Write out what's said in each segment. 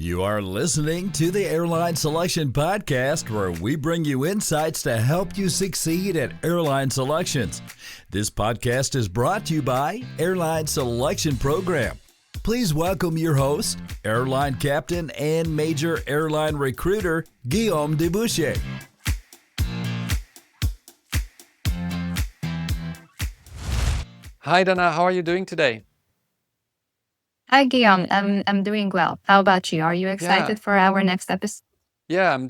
You are listening to the Airline Selection Podcast, where we bring you insights to help you succeed at airline selections. This podcast is brought to you by Airline Selection Program. Please welcome your host, airline captain and major airline recruiter, Guillaume Debauchez. Hi, Dana. How are you doing today? Hi, Guillaume. I'm doing well. How about you? Are you Yeah, excited for our next episode? yeah, I'm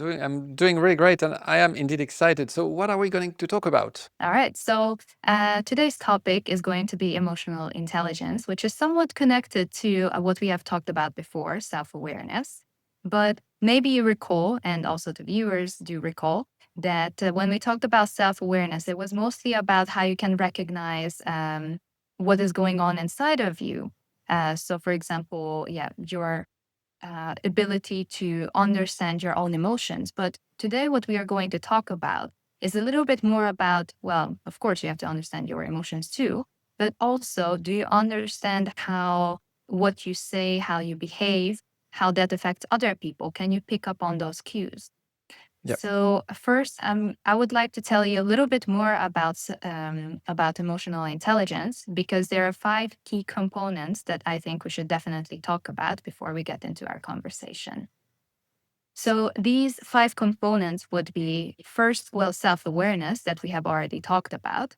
doing really great, and I am indeed excited. So, what are we going to talk about? All right. So today's topic is going to be emotional intelligence, which is somewhat connected to what we have talked about before, self-awareness. But maybe you recall, and also the viewers do recall, that when we talked about self-awareness, it was mostly about how you can recognize what is going on inside of you. So, for example, your ability to understand your own emotions. But today, what we are going to talk about is a little bit more about, well, of course, you have to understand your emotions too, but also, do you understand how what you say, how you behave, how that affects other people? Can you pick up on those cues? Yep. So first, I would like to tell you a little bit more about emotional intelligence, because there are 5 key components that I think we should definitely talk about before we get into our conversation. So these 5 components would be first, well, self-awareness that we have already talked about,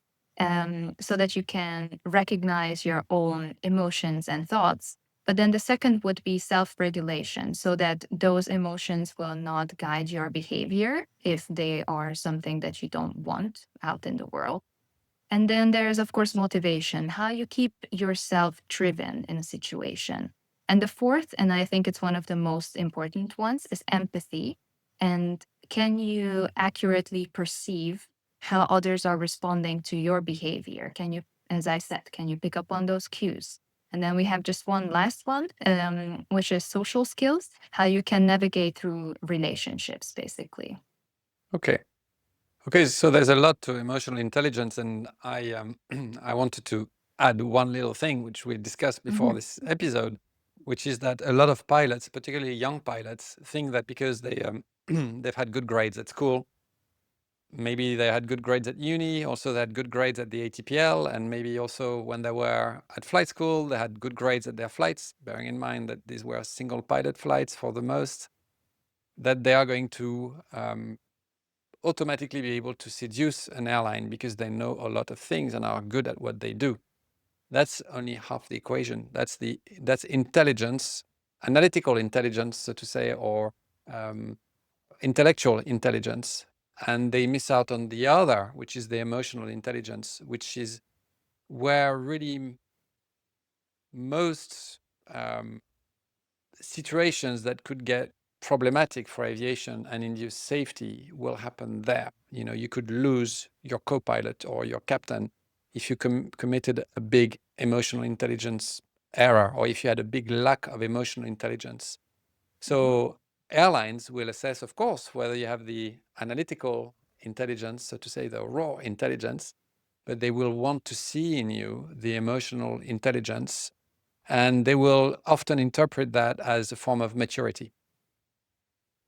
so that you can recognize your own emotions and thoughts. But then the second would be self-regulation, so that those emotions will not guide your behavior if they are something that you don't want out in the world. And then there's, of course, motivation, how you keep yourself driven in a situation. And the fourth, and I think it's one of the most important ones, is empathy. And can you accurately perceive how others are responding to your behavior? Can you, as I said, can you pick up on those cues? And then we have just one last one, which is social skills, how you can navigate through relationships, basically. Okay. So there's a lot to emotional intelligence, and I wanted to add one little thing which we discussed before this episode, which is that a lot of pilots, particularly young pilots, think that because they've had good grades at school, maybe they had good grades at uni, also they had good grades at the ATPL, and maybe also when they were at flight school, they had good grades at their flights, bearing in mind that these were single pilot flights for the most, that they are going to automatically be able to seduce an airline because they know a lot of things and are good at what they do. That's only half the equation. That's intelligence, analytical intelligence, so to say, or intellectual intelligence. And they miss out on the other, which is the emotional intelligence, which is where really most situations that could get problematic for aviation and induce safety will happen there. You know, you could lose your co-pilot or your captain if you committed a big emotional intelligence error, or if you had a big lack of emotional intelligence. So airlines will assess, of course, whether you have the analytical intelligence, so to say, the raw intelligence, but they will want to see in you the emotional intelligence, and they will often interpret that as a form of maturity,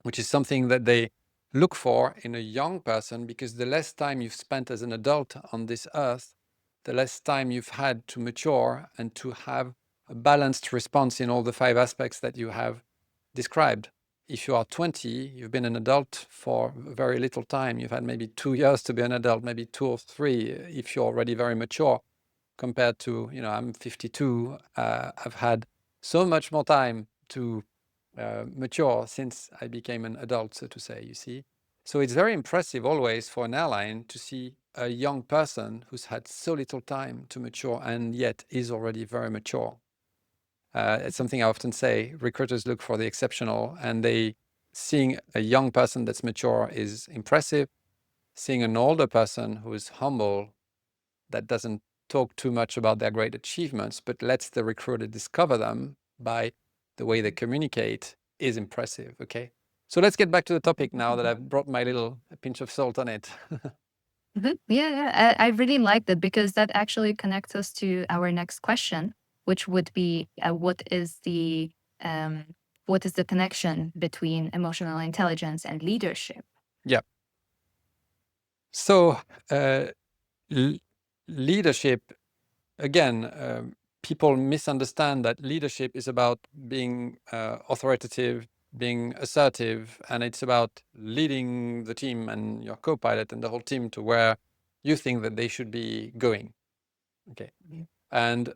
which is something that they look for in a young person, because the less time you've spent as an adult on this earth, the less time you've had to mature and to have a balanced response in all the 5 aspects that you have described. If you are 20, you've been an adult for very little time. You've had maybe 2 years to be an adult, maybe 2 or 3 if you're already very mature, compared to, I'm 52. I've had so much more time to mature since I became an adult, so to say, you see. So it's very impressive always for an airline to see a young person who's had so little time to mature and yet is already very mature. It's something I often say, recruiters look for the exceptional, and seeing a young person that's mature is impressive. Seeing an older person who is humble, that doesn't talk too much about their great achievements, but lets the recruiter discover them by the way they communicate, is impressive, okay? So let's get back to the topic now that I've brought my little pinch of salt on it. Yeah. I really like that, because that actually connects us to our next question, which would be what is the what is the connection between emotional intelligence and leadership? Yeah. So leadership, again, people misunderstand that leadership is about being authoritative, being assertive, and it's about leading the team and your co-pilot and the whole team to where you think that they should be going. Okay. And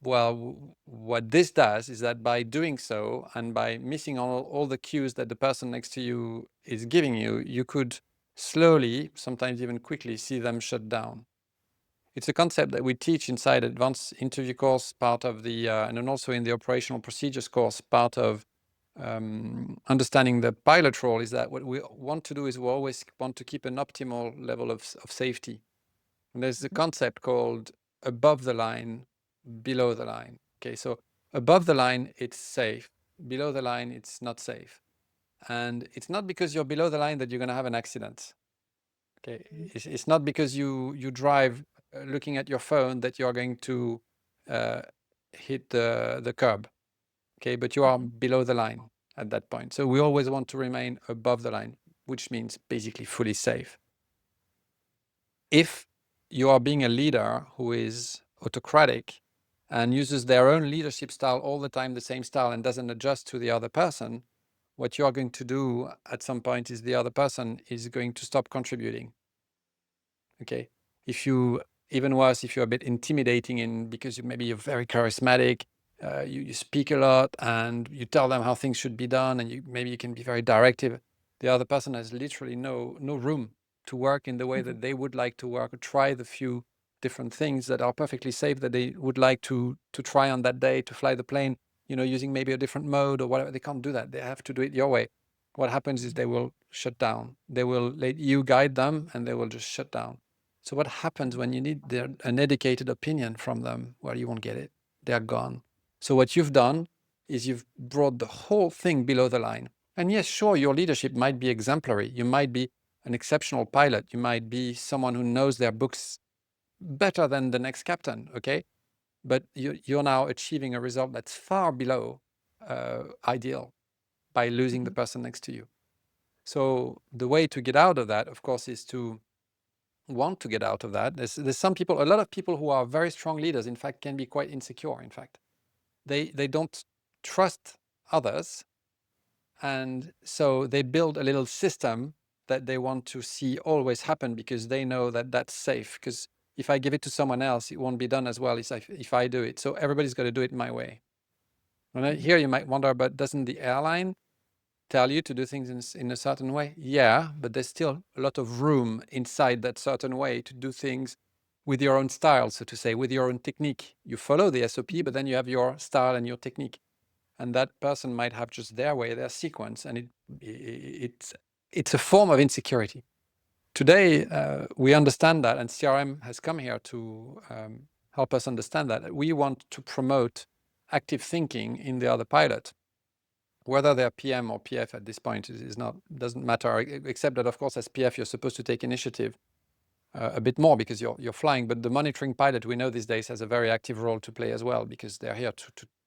well, what this does is that by doing so and by missing all the cues that the person next to you is giving you, you could slowly, sometimes even quickly, see them shut down. It's a concept that we teach inside advanced interview course, part of the, and then also in the operational procedures course, part of understanding the pilot role. Is that what we want to do is we always want to keep an optimal level of safety. And there's a concept called above the line, below the line. Okay, so above the line, it's safe. Below the line, it's not safe. And it's not because you're below the line that you're going to have an accident. Okay, it's not because you drive looking at your phone that you're going to hit the curb. Okay, but you are below the line at that point. So we always want to remain above the line, which means basically fully safe. If you are being a leader who is autocratic and uses their own leadership style all the time, the same style, and doesn't adjust to the other person, what you are going to do at some point is the other person is going to stop contributing. Okay. If you, even worse, if you're a bit intimidating because maybe you're very charismatic, you speak a lot and you tell them how things should be done, and maybe you can be very directive. The other person has literally no room to work in the way that they would like to work, or try the few different things that are perfectly safe that they would like to try on that day, to fly the plane, using maybe a different mode or whatever. They can't do that. They have to do it your way. What happens is they will shut down. They will let you guide them and they will just shut down. So what happens when you need an educated opinion from them? Well, you won't get it. They're gone. So what you've done is you've brought the whole thing below the line. And yes, sure, your leadership might be exemplary. You might be an exceptional pilot. You might be someone who knows their books better than the next captain, okay? But you're now achieving a result that's far below ideal by losing the person next to you. So the way to get out of that, of course, is to want to get out of that. There's some people, a lot of people who are very strong leaders, in fact, can be quite insecure. In fact, they don't trust others, and so they build a little system that they want to see always happen because they know that that's safe. Because if I give it to someone else, it won't be done as well as if I do it. So everybody's got to do it my way. And here you might wonder, but doesn't the airline tell you to do things in a certain way? Yeah, but there's still a lot of room inside that certain way to do things with your own style, so to say, with your own technique. You follow the SOP, but then you have your style and your technique. And that person might have just their way, their sequence, and it's a form of insecurity. Today, we understand that, and CRM has come here to help us understand that. We want to promote active thinking in the other pilot. Whether they're PM or PF at this point doesn't matter, except that, of course, as PF, you're supposed to take initiative a bit more because you're flying. But the monitoring pilot, we know these days, has a very active role to play as well, because they're here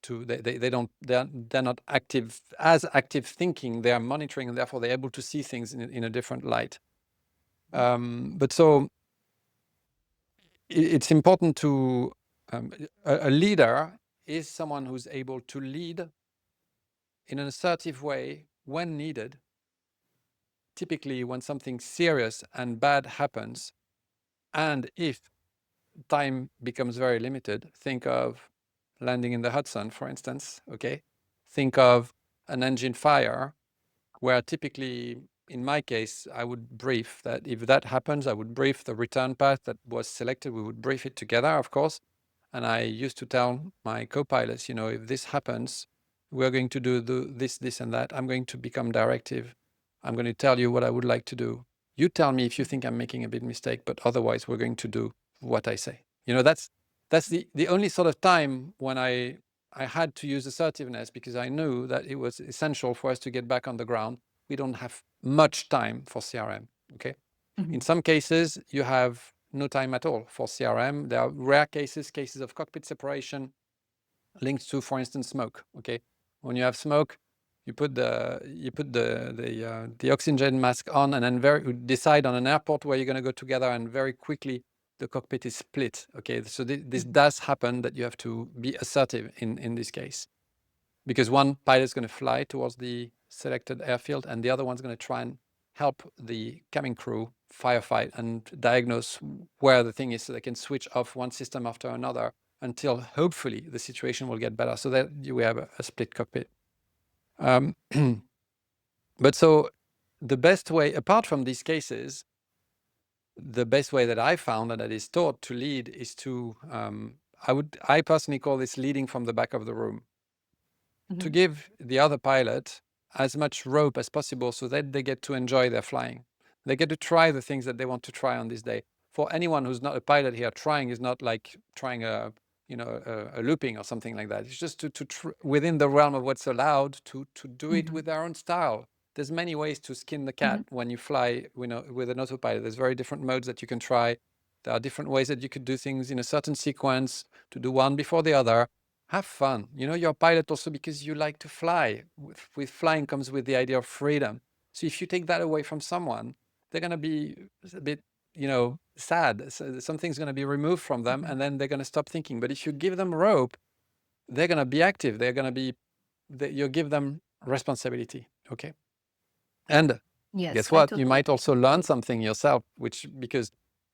they're not active thinking. They are monitoring, and therefore they're able to see things in a different light. But so it's important to a leader is someone who's able to lead in an assertive way when needed. Typically when something serious and bad happens, and if time becomes very limited, think of landing in the Hudson, for instance, okay? Think of an engine fire, where typically, in my case, I would brief that if that happens, I would brief the return path that was selected. We would brief it together, of course. And I used to tell my co-pilots, if this happens, we're going to do this, and that. I'm going to become directive. I'm going to tell you what I would like to do. You tell me if you think I'm making a big mistake, but otherwise we're going to do what I say. That's the only sort of time when I had to use assertiveness, because I knew that it was essential for us to get back on the ground. We don't have much time for CRM, okay? Mm-hmm. In some cases, you have no time at all for CRM. There are rare cases of cockpit separation linked to, for instance, smoke, okay? When you have smoke, You put the oxygen mask on, and then decide on an airport where you're going to go together, and very quickly the cockpit is split. Okay, so this does happen, that you have to be assertive in this case, because one pilot is going to fly towards the selected airfield, and the other one's going to try and help the cabin crew firefight and diagnose where the thing is, so they can switch off one system after another until hopefully the situation will get better, so that we have a split cockpit. But so the best way, apart from these cases, the best way that I found and that is taught to lead is to, I personally call this leading from the back of the room. To give the other pilot as much rope as possible so that they get to enjoy their flying. They get to try the things that they want to try on this day. For anyone who's not a pilot here, trying is not like trying a looping or something like that. It's just to within the realm of what's allowed, to do it with their own style. There's many ways to skin the cat when you fly, with an autopilot. There's very different modes that you can try. There are different ways that you could do things in a certain sequence, to do one before the other. Have fun. You're a pilot also because you like to fly. With flying comes with the idea of freedom. So if you take that away from someone, they're going to be a bit, sad. So something's going to be removed from them, and then they're going to stop thinking. But if you give them rope, they're going to be active. They're going to be, you give them responsibility. Okay. And Yes, guess I what? You totally might also learn something yourself, because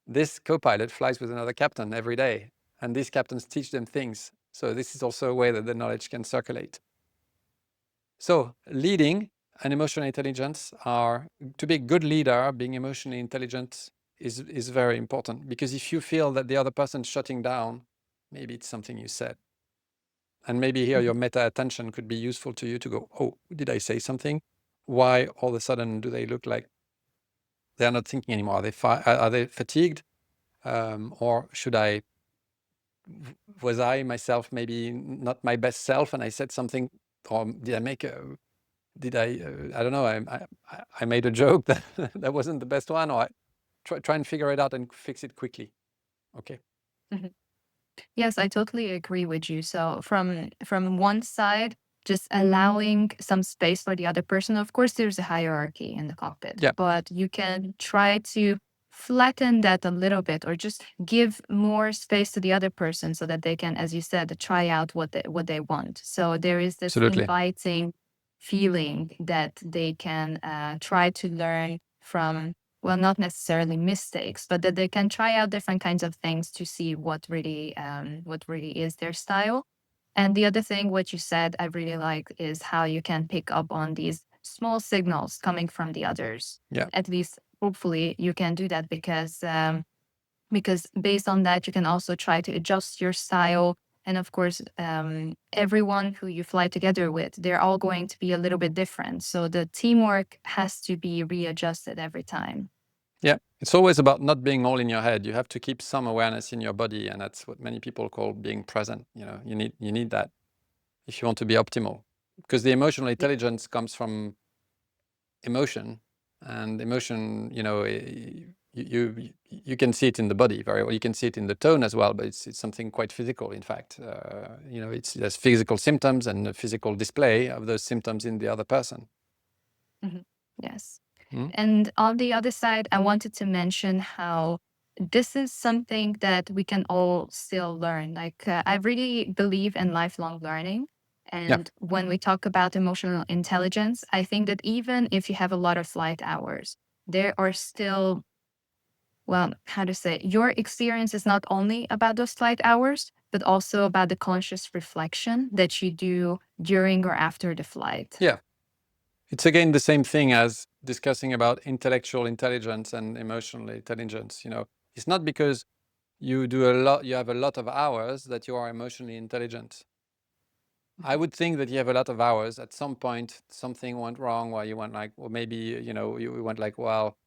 this co-pilot flies with another captain every day, and these captains teach them things. So this is also a way that the knowledge can circulate. So leading and emotional intelligence to be a good leader, being emotionally intelligent is very important, because if you feel that the other person's shutting down, maybe it's something you said. And maybe here your meta attention could be useful to you to go, oh, did I say something? Why all of a sudden do they look like they're not thinking anymore? Are they fatigued? Or was I myself maybe not my best self, and I said something, or did I make I don't know, I made a joke that that wasn't the best one, or try and figure it out and fix it quickly. Okay. Yes, I totally agree with you. So from one side, just allowing some space for the other person. Of course, there's a hierarchy in the cockpit, Yeah. but you can try to flatten that a little bit, or just give more space to the other person so that they can, as you said, try out what they want. So there is this Absolutely. inviting feeling that they can try to learn from, well, not necessarily mistakes, but that they can try out different kinds of things to see what really is their style. And the other thing, what you said, I really like, is how you can pick up on these small signals coming from the others. Yeah. At least, hopefully, you can do that, because based on that, you can also try to adjust your style. And of course, everyone who you fly together with, they're all going to be a little bit different. So the teamwork has to be readjusted every time. Yeah, it's always about not being all in your head. You have to keep some awareness in your body, and that's what many people call being present. You need that if you want to be optimal, because the emotional intelligence comes from emotion, and emotion, you can see it in the body very well. You can see it in the tone as well, but it's something quite physical. In fact, there's physical symptoms and a physical display of those symptoms in the other person. Yes. And on the other side, I wanted to mention how this is something that we can all still learn. Like, I really believe in lifelong learning. And when we talk about emotional intelligence, I think that even if you have a lot of flight hours, there are still, well, how to say, your experience is not only about those flight hours, but also about the conscious reflection that you do during or after the flight. Yeah. It's again the same thing as discussing about intellectual intelligence and emotional intelligence. It's not because you have a lot of hours that you are emotionally intelligent. I would think that you have a lot of hours. At some point, something went wrong, where you went like, well, maybe, you went like, well,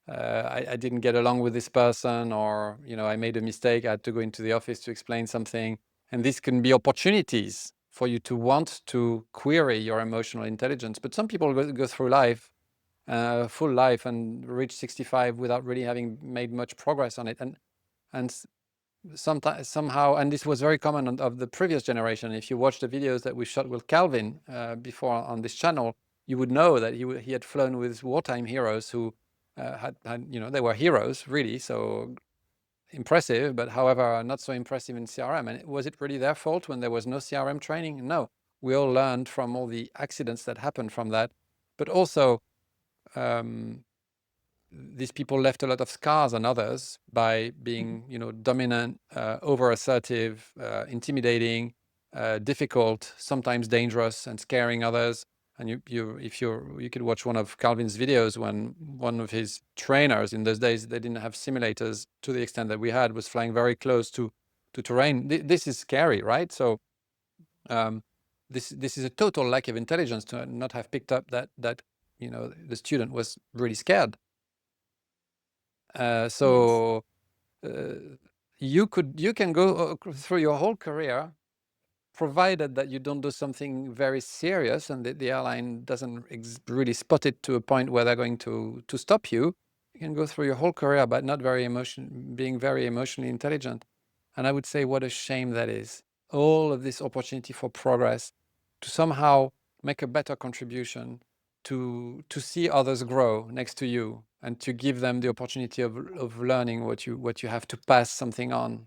I didn't get along with this person, or, I made a mistake. I had to go into the office to explain something. And this can be opportunities for you to want to query your emotional intelligence. But some people go through life, full life, and reach 65 without really having made much progress on it. And somehow, and this was very common of the previous generation. If you watch the videos that we shot with Calvin before on this channel, you would know that he had flown with wartime heroes who had they were heroes really, so impressive, but however not so impressive in CRM. And was it really their fault when there was no CRM training? No, we all learned from all the accidents that happened from that, but also these people left a lot of scars on others by being, dominant, over-assertive, intimidating, difficult, sometimes dangerous, and scaring others. And you could watch one of Calvin's videos when one of his trainers in those days, they didn't have simulators to the extent that we had, was flying very close to terrain. This is scary, right? So this is a total lack of intelligence to not have picked up that the student was really scared. So you can go through your whole career, provided that you don't do something very serious and the airline doesn't really spot it to a point where they're going to stop you. You can go through your whole career but not being very emotionally intelligent. And I would say what a shame that is. All of this opportunity for progress, to somehow make a better contribution, to see others grow next to you, and to give them the opportunity of learning what you have to pass something on.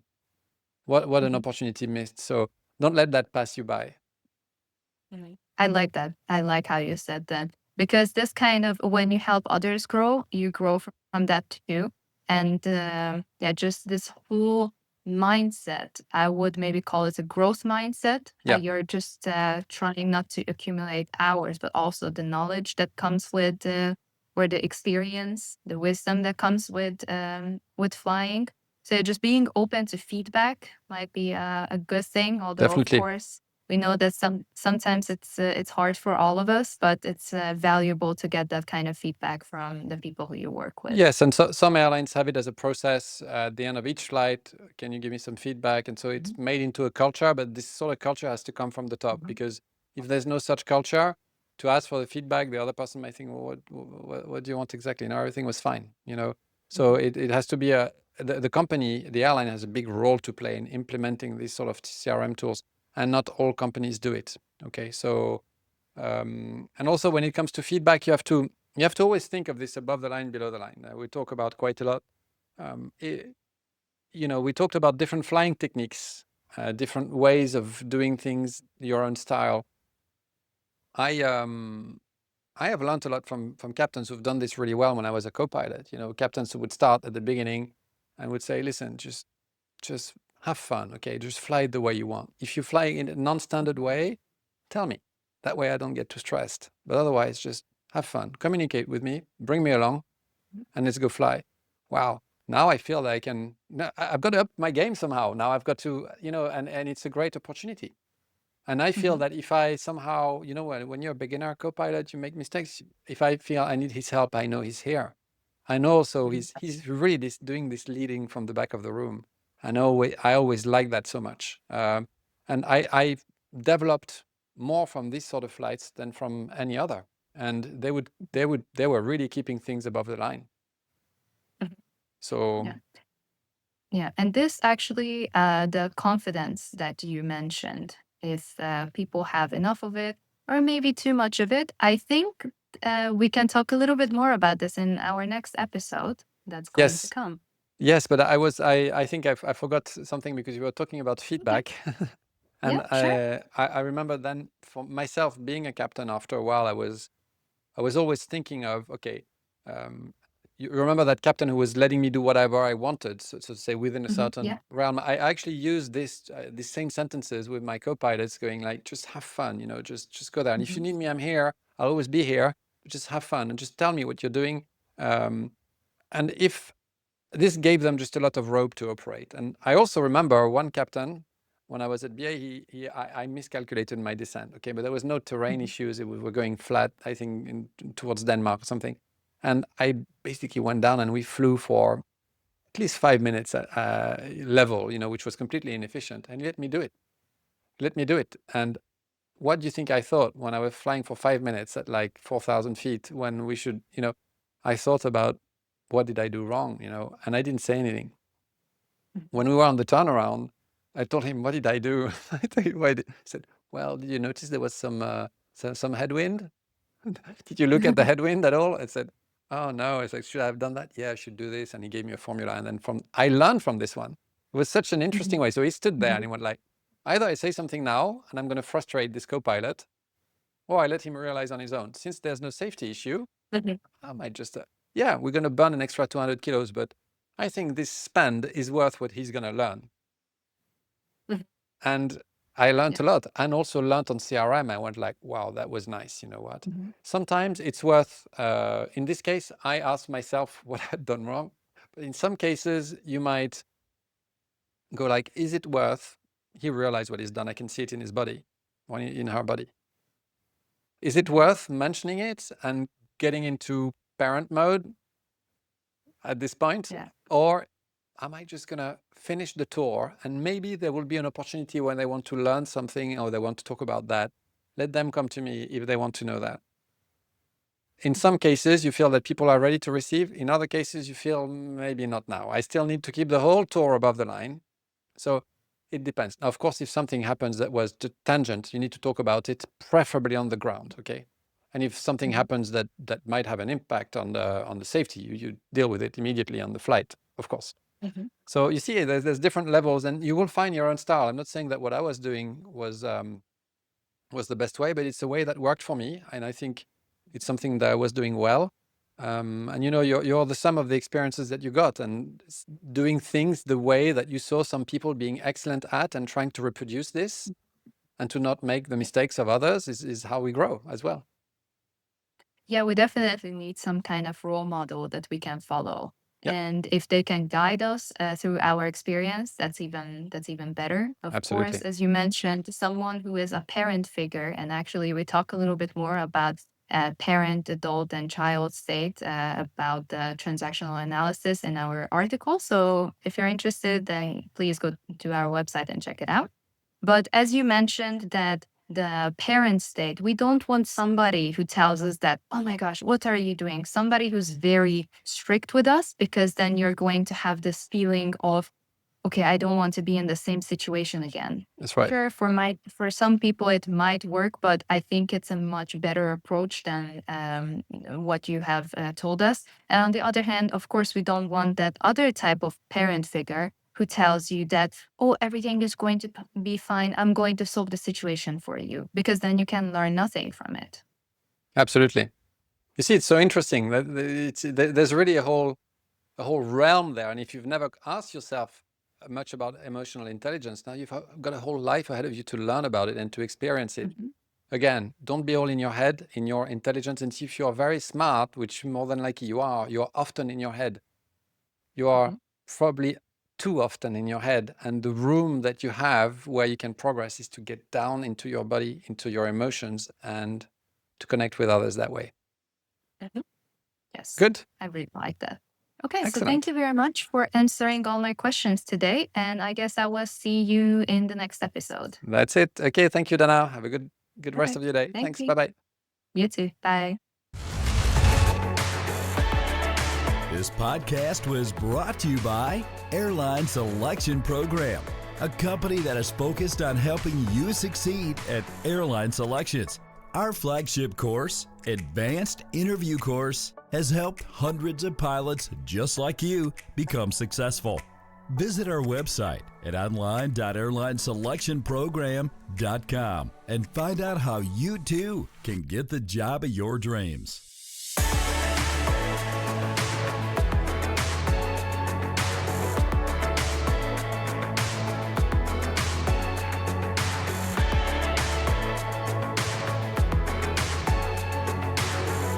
What an opportunity missed. So don't let that pass you by. I like that. I like how you said that, because this kind of, when you help others grow, you grow from that too. And just this whole mindset, I would maybe call it a growth mindset. Yeah. You're just trying not to accumulate hours, but also the knowledge that comes with or the experience, the wisdom that comes with flying. So just being open to feedback might be a good thing. Although, Definitely. of course, we know that sometimes it's hard for all of us, but it's valuable to get that kind of feedback from the people who you work with. Yes, and so some airlines have it as a process at the end of each flight. Can you give me some feedback? And so it's made into a culture, but this sort of culture has to come from the top, because if there's no such culture to ask for the feedback, the other person might think, well, what do you want exactly? And everything was fine, So it has to be the company, the airline has a big role to play in implementing these sort of CRM tools, and not all companies do it. Okay, so and also when it comes to feedback, you have to always think of this above the line, below the line. We talk about quite a lot. We talked about different flying techniques, different ways of doing things, your own style. I have learned a lot from captains who've done this really well when I was a co-pilot. Captains who would start at the beginning and would say, listen, just have fun, okay? Just fly it the way you want. If you fly in a non-standard way, tell me. That way I don't get too stressed. But otherwise, just have fun. Communicate with me, bring me along, and let's go fly. Wow. Now I feel like I've got to up my game somehow. Now I've got to, and it's a great opportunity. And I feel that if I somehow, when you're a beginner co-pilot, you make mistakes. If I feel I need his help, I know he's here. I know also he's really doing this leading from the back of the room. I always like that so much. And I developed more from these sort of flights than from any other. And they were really keeping things above the line. So yeah, and this actually, the confidence that you mentioned, if people have enough of it or maybe too much of it, I think we can talk a little bit more about this in our next episode that's going to come. Yes, but I think I forgot something, because you were talking about feedback. And Yeah, sure. I remember then, for myself being a captain, after a while, I was always thinking of, okay, you remember that captain who was letting me do whatever I wanted, so to say, within a certain realm. I actually used these same sentences with my co-pilots, going like, just have fun, just go there. And if you need me, I'm here. I'll always be here. Just have fun and just tell me what you're doing. And if this gave them just a lot of rope to operate. And I also remember one captain, when I was at BA, I miscalculated my descent. Okay, but there was no terrain issues. We were going flat, I think, towards Denmark or something. And I basically went down and we flew for at least 5 minutes at level, which was completely inefficient. And he let me do it. And what do you think I thought when I was flying for 5 minutes at like 4,000 feet, when we should, I thought about, what did I do wrong, and I didn't say anything. When we were on the turnaround, I told him, what did I do? I told him, he said, well, did you notice there was some headwind? Did you look at the headwind at all? I said, oh no. I said, should I have done that? Yeah, I should do this. And he gave me a formula. And then I learned from this one. It was such an interesting way. So he stood there and he went like, either I say something now and I'm going to frustrate this co-pilot, or I let him realize on his own. Since there's no safety issue, I might just, we're going to burn an extra 200 kilos, but I think this spend is worth what he's going to learn. And I learned a lot, and also learned on CRM. I went like, wow, that was nice. You know what? Sometimes it's worth, in this case, I asked myself what I had done wrong. But in some cases, you might go like, is it worth, he realized what he's done. I can see it in his body, or in her body. Is it worth mentioning it and getting into parent mode at this point? Yeah. Or am I just going to finish the tour, and maybe there will be an opportunity when they want to learn something or they want to talk about that. Let them come to me if they want to know that. In some cases, you feel that people are ready to receive. In other cases, you feel maybe not now. I still need to keep the whole tour above the line. So it depends. Now, of course, if something happens that was tangent, you need to talk about it, preferably on the ground, okay? And if something happens that might have an impact on the safety, you deal with it immediately on the flight, of course. So you see, there's different levels, and you will find your own style. I'm not saying that what I was doing was the best way, but it's a way that worked for me, and I think it's something that I was doing well. And you know, you're the sum of the experiences that you got, and doing things the way that you saw some people being excellent at, and trying to reproduce this, and to not make the mistakes of others is how we grow as well. Yeah, we definitely need some kind of role model that we can follow. Yeah. And if they can guide us through our experience, that's even better. Of Absolutely. course, as you mentioned, someone who is a parent figure, and actually we talk a little bit more about parent, adult, and child state about the transactional analysis in our article. So if you're interested, then please go to our website and check it out. But as you mentioned, that the parent state, we don't want somebody who tells us that, oh my gosh, what are you doing? Somebody who's very strict with us, because then you're going to have this feeling of, okay, I don't want to be in the same situation again. That's right. Sure, for some people it might work, but I think it's a much better approach than what you have told us. And on the other hand, of course, we don't want that other type of parent figure who tells you that, oh, everything is going to be fine. I'm going to solve the situation for you, because then you can learn nothing from it. Absolutely. You see, it's so interesting that there's really a whole realm there. And if you've never asked yourself much about emotional intelligence, now you've got a whole life ahead of you to learn about it and to experience it. Again, don't be all in your head, in your intelligence. And if you are very smart, which more than likely you are often in your head. You are probably too often in your head, and the room that you have where you can progress is to get down into your body, into your emotions, and to connect with others that way. Yes. Good. I really like that. Okay, Excellent. so thank you very much for answering all my questions today, and I guess I will see you in the next episode. That's it. Okay, thank you, Dana. Have a good rest Okay. of your day. Thank Thanks. you. Bye-bye. You too. Bye. This podcast was brought to you by Airline Selection Program, a company that is focused on helping you succeed at airline selections. Our flagship course, Advanced Interview Course, has helped hundreds of pilots just like you become successful. Visit our website at online.airlineselectionprogram.com and find out how you too can get the job of your dreams.